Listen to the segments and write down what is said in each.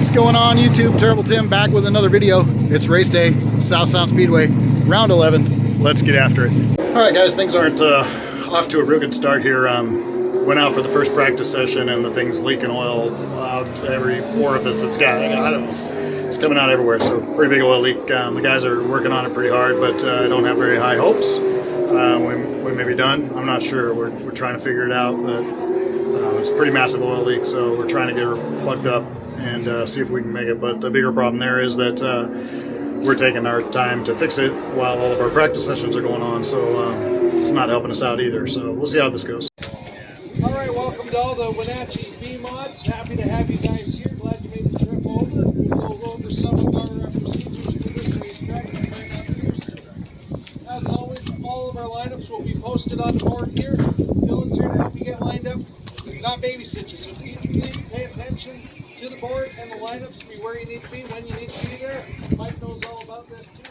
What's going on YouTube? Terrible Tim back with another video. It's race day, South Sound Speedway, round 11. Let's get after it. All right guys, things aren't off to a real good start here. Went out for the first practice session and the thing's leaking oil out every orifice it's got. I don't know. It's coming out everywhere, so pretty big oil leak. The guys are working on it pretty hard, but I don't have very high hopes. We may be done. I'm not sure. We're trying to figure it out, but it's a pretty massive oil leak, so we're trying to get her plugged up and see if we can make it. But the bigger problem there is that we're taking our time to fix it while all of our practice sessions are going on, so it's not helping us out either. So we'll see how this goes. All right, welcome to all the Wenatchee V-Mods. Happy to have you guys here. Glad you made the trip over. We'll go over some of our procedures for this racetrack. As always, all of our lineups will be posted on the board here. Dylan's here to help you get lined up. Not babysit you, so you need to pay attention to the board and the lineups, be where you need to be, when you need to be there. Mike knows all about this too.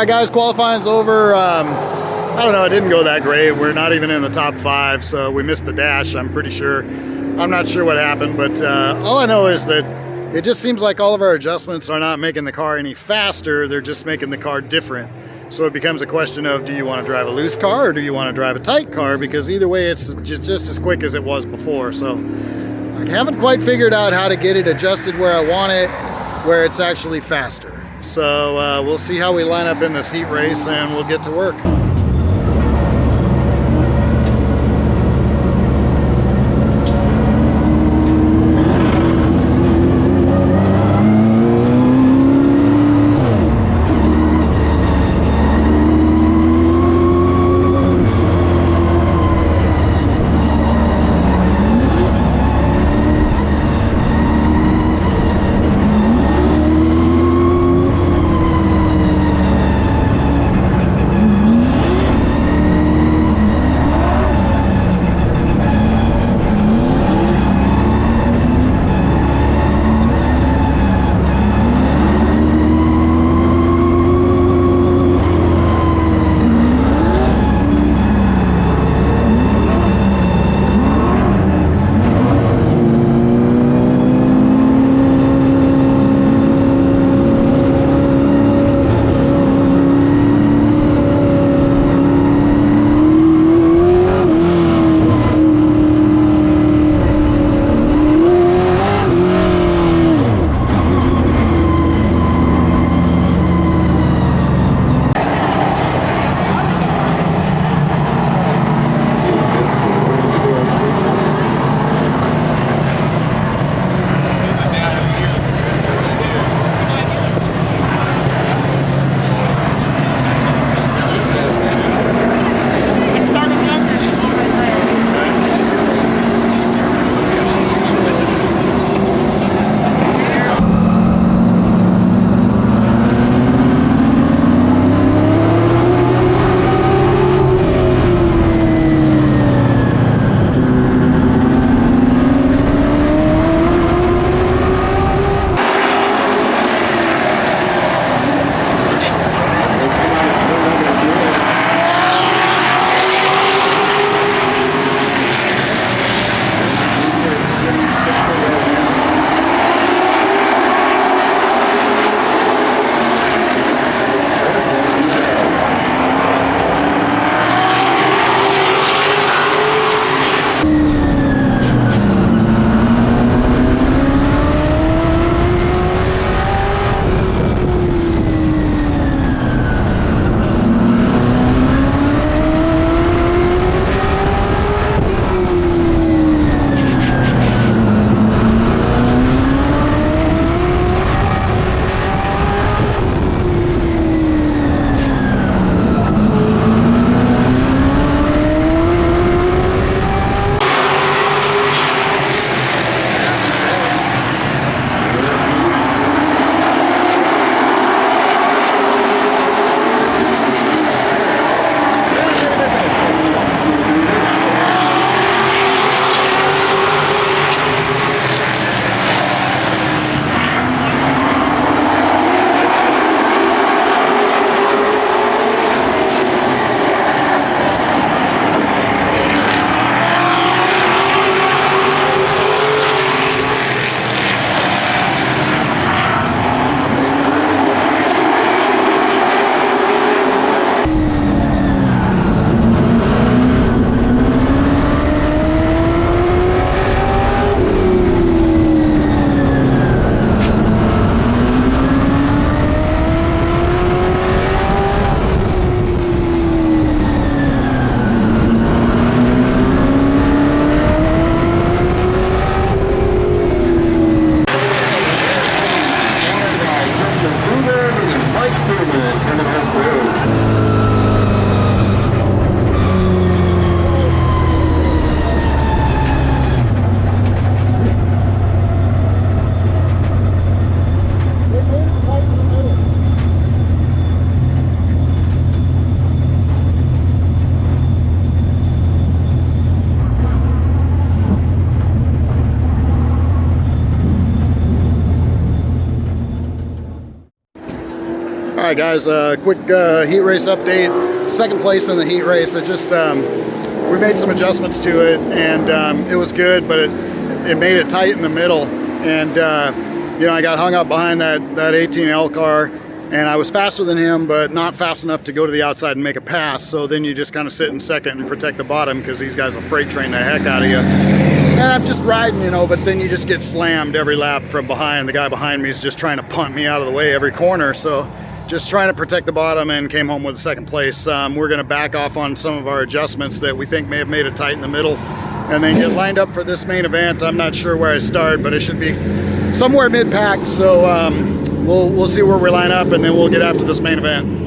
right, guys, qualifying's over. I don't know, it didn't go that great. We're not even in the top 5, so we missed the dash, I'm pretty sure. I'm not sure what happened, but all I know is that it just seems like all of our adjustments are not making the car any faster, they're just making the car different. So it becomes a question of, do you want to drive a loose car or do you want to drive a tight car? Because either way, it's just as quick as it was before. So I haven't quite figured out how to get it adjusted where I want it, where it's actually faster. So we'll see how we line up in this heat race and we'll get to work. right, guys, quick heat race update. Second place in the heat race. It just we made some adjustments to it, and it was good, but it made it tight in the middle. And you know, I got hung up behind that 18L car, and I was faster than him, but not fast enough to go to the outside and make a pass. So then you just kind of sit in second and protect the bottom, because these guys will freight train the heck out of you. And I'm just riding, you know, but then you just get slammed every lap from behind. The guy behind me is just trying to punt me out of the way every corner. So just trying to protect the bottom, and came home with second place. We're going to back off on some of our adjustments that we think may have made it tight in the middle, and then get lined up for this main event. I'm not sure where I start, but it should be somewhere mid-pack. So we'll see where we line up, and then we'll get after this main event.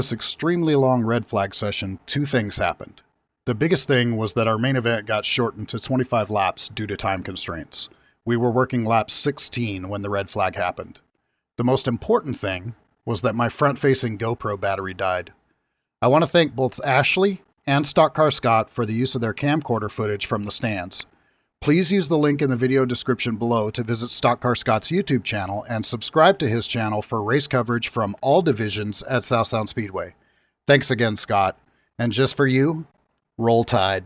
this extremely long red flag session, two things happened. The biggest thing was that our main event got shortened to 25 laps due to time constraints. We were working lap 16 when the red flag happened. The most important thing was that my front-facing GoPro battery died. I want to thank both Ashley and Stock Car Scott for the use of their camcorder footage from the stands. Please use the link in the video description below to visit Stock Car Scott's YouTube channel and subscribe to his channel for race coverage from all divisions at South Sound Speedway. Thanks again, Scott. And just for you, roll Tide.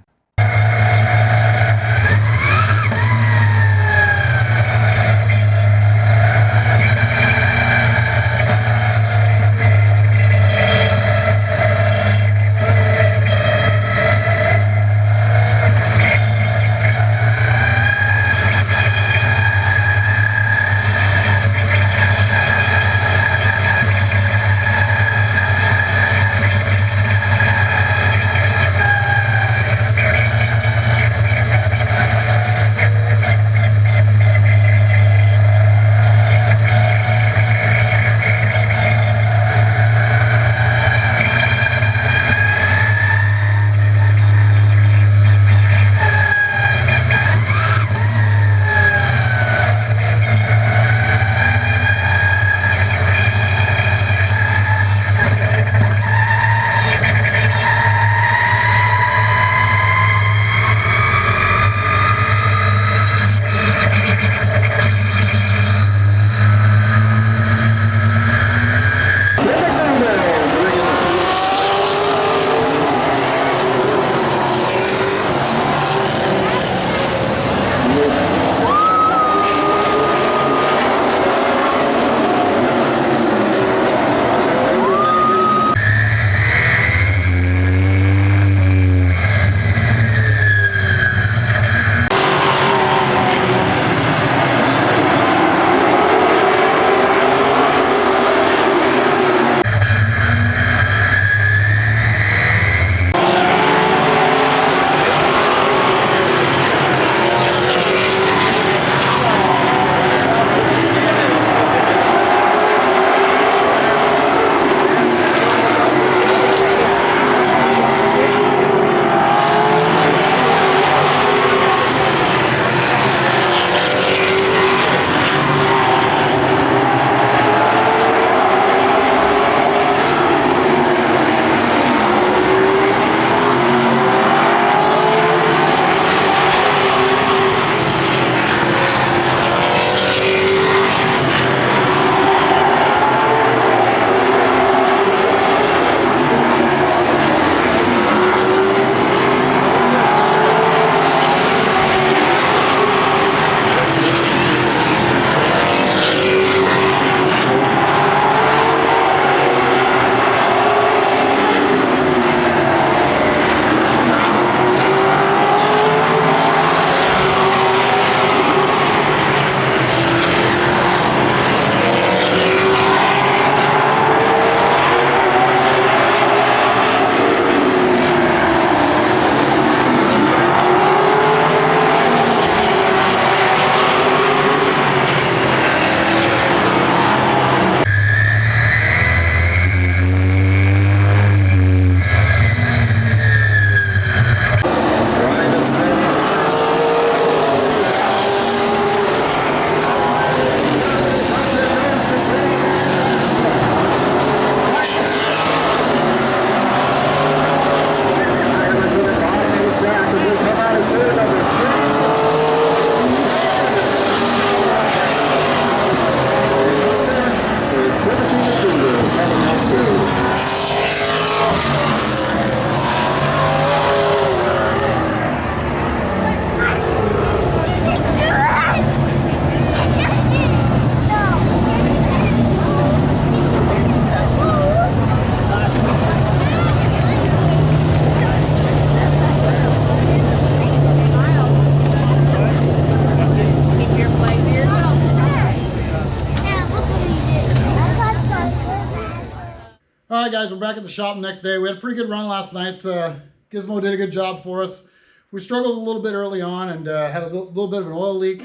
All right, guys, we're back at the shop the next day. We had a pretty good run last night. Gizmo did a good job for us. We struggled a little bit early on and had a little bit of an oil leak.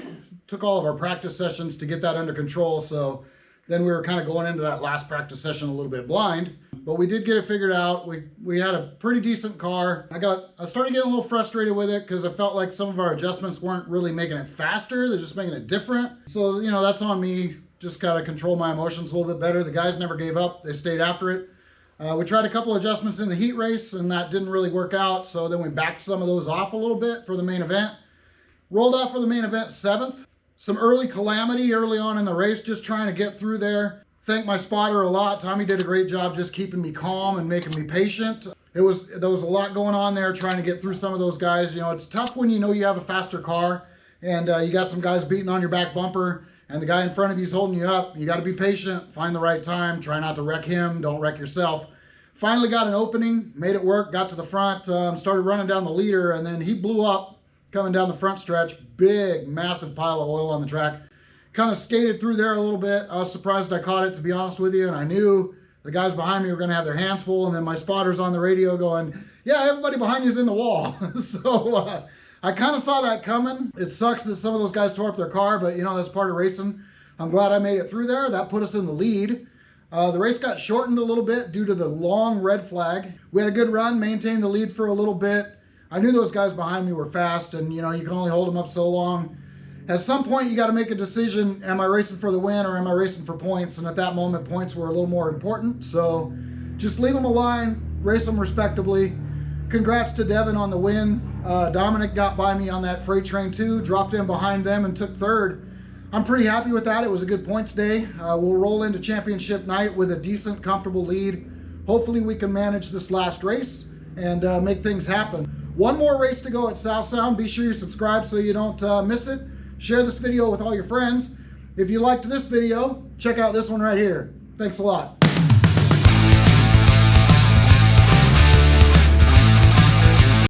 Took all of our practice sessions to get that under control. So then we were kind of going into that last practice session a little bit blind. But we did get it figured out. We had a pretty decent car. I started getting a little frustrated with it because I felt like some of our adjustments weren't really making it faster. They're just making it different. So, you know, that's on me. Just got to control my emotions a little bit better. The guys never gave up. They stayed after it. We tried a couple adjustments in the heat race, and that didn't really work out. So then we backed some of those off a little bit for the main event. Rolled off for the main event 7th. Some early calamity early on in the race, just trying to get through there. Thank my spotter a lot. Tommy did a great job just keeping me calm and making me patient. There was a lot going on there trying to get through some of those guys. You know, it's tough when you know you have a faster car and you got some guys beating on your back bumper and the guy in front of you is holding you up. You got to be patient, find the right time, try not to wreck him, don't wreck yourself. Finally got an opening, made it work, got to the front, started running down the leader, and then he blew up coming down the front stretch. Big, massive pile of oil on the track. Kind of skated through there a little bit. I was surprised I caught it, to be honest with you, and I knew the guys behind me were going to have their hands full, and then my spotter's on the radio going, yeah, everybody behind you is in the wall. So I kind of saw that coming. It sucks that some of those guys tore up their car, but you know, that's part of racing. I'm glad I made it through there. That put us in the lead. The race got shortened a little bit due to the long red flag. We had a good run, maintained the lead for a little bit. I knew those guys behind me were fast, and you know, you can only hold them up so long. At some point, you got to make a decision. Am I racing for the win or am I racing for points? And at that moment, points were a little more important. So just leave them a line, race them respectably. Congrats to Devin on the win. Dominic got by me on that freight train too, dropped in behind them and took 3rd. I'm pretty happy with that. It was a good points day. We'll roll into championship night with a decent, comfortable lead. Hopefully we can manage this last race and make things happen. One more race to go at South Sound. Be sure you subscribe so you don't miss it. Share this video with all your friends. If you liked this video, check out this one right here. Thanks a lot.